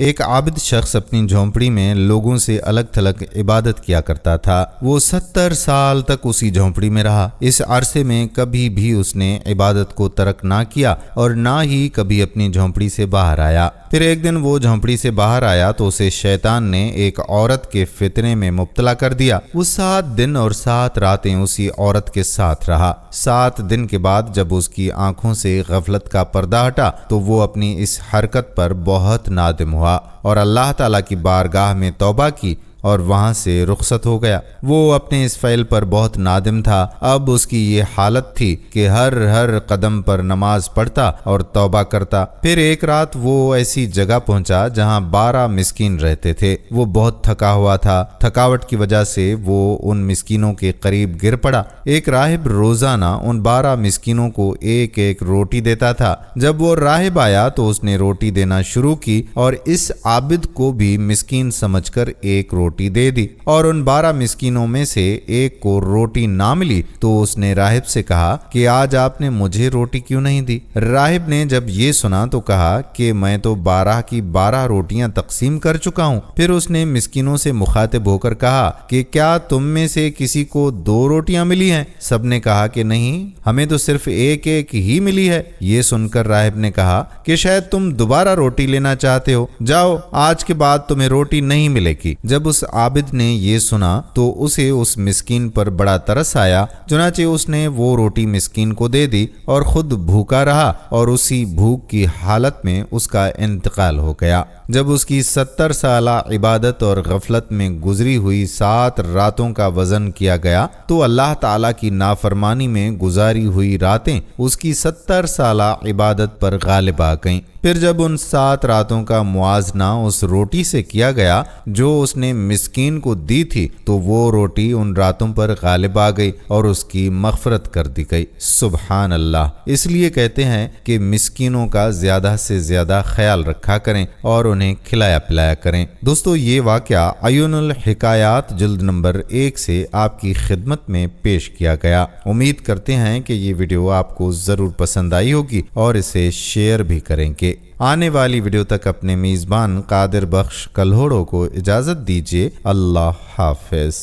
ایک عابد شخص اپنی جھونپڑی میں لوگوں سے الگ تھلگ عبادت کیا کرتا تھا۔ وہ 70 سال تک اسی جھونپڑی میں رہا۔ اس عرصے میں کبھی بھی اس نے عبادت کو ترک نہ کیا اور نہ ہی کبھی اپنی جھونپڑی سے باہر آیا۔ پھر ایک دن وہ جھونپڑی سے باہر آیا تو اسے شیطان نے ایک عورت کے فتنے میں مبتلا کر دیا۔ وہ 7 دن اور 7 راتیں اسی عورت کے ساتھ رہا۔ 7 دن کے بعد جب اس کی آنکھوں سے غفلت کا پردہ ہٹا تو وہ اپنی اس حرکت پر بہت نادم ہوا اور اللہ تعالیٰ کی بارگاہ میں توبہ کی اور وہاں سے رخصت ہو گیا۔ وہ اپنے اس فعل پر بہت نادم تھا۔ اب اس کی یہ حالت تھی کہ ہر قدم پر نماز پڑھتا اور توبہ کرتا۔ پھر ایک رات وہ ایسی جگہ پہنچا جہاں 12 مسکین رہتے تھے۔ وہ بہت تھکا ہوا تھا۔ تھکاوٹ کی وجہ سے وہ ان مسکینوں کے قریب گر پڑا۔ ایک راہب روزانہ ان 12 مسکینوں کو ایک ایک روٹی دیتا تھا۔ جب وہ راہب آیا تو اس نے روٹی دینا شروع کی اور اس عابد کو بھی مسکین سمجھ کر ایک روٹی دے دی، اور ان 12 مسکینوں میں سے ایک کو روٹی نہ ملی تو اس نے راہب سے کہا کہ آج آپ نے مجھے روٹی کیوں نہیں دی؟ راہب نے جب یہ سنا تو کہا کہ میں تو 12 کی 12 روٹیاں تقسیم کر چکا ہوں۔ پھر اس نے مسکینوں سے مخاطب ہو کر کہا کہ کیا تم میں سے کسی کو 2 روٹیاں ملی ہیں؟ سب نے کہا کہ نہیں، ہمیں تو صرف ایک ہی ملی ہے۔ یہ سن کر راہب نے کہا کہ شاید تم دوبارہ روٹی لینا چاہتے ہو، جاؤ آج کے بعد تمہیں روٹی نہیں ملے گی۔ جب اس عابد نے یہ سنا تو اسے اس مسکین پر بڑا ترس آیا، چنانچہ اس نے وہ روٹی مسکین کو دے دی اور خود بھوکا رہا اور اسی بھوک کی حالت میں اس کا انتقال ہو گیا۔ جب اس کی 70 سالہ عبادت اور غفلت میں گزری ہوئی 7 راتوں کا وزن کیا گیا تو اللہ تعالیٰ کی نافرمانی میں گزاری ہوئی راتیں اس کی 70 سالہ عبادت پر غالب آ گئیں۔ پھر جب ان 7 راتوں کا موازنہ اس روٹی سے کیا گیا جو اس نے مسکین کو دی تھی تو وہ روٹی ان راتوں پر غالب آ گئی اور اس کی مغفرت کر دی گئی۔ سبحان اللہ۔ اس لیے کہتے ہیں کہ مسکینوں کا زیادہ سے زیادہ خیال رکھا کریں اور انہیں کھلایا پلایا کریں۔ دوستو، یہ واقعہ عیون الحکایات جلد نمبر 1 سے آپ کی خدمت میں پیش کیا گیا۔ امید کرتے ہیں کہ یہ ویڈیو آپ کو ضرور پسند آئی ہوگی اور اسے شیئر بھی کریں گے۔ آنے والی ویڈیو تک اپنے میزبان قادر بخش کلہوڑوں کو اجازت دیجیے۔ اللہ حافظ۔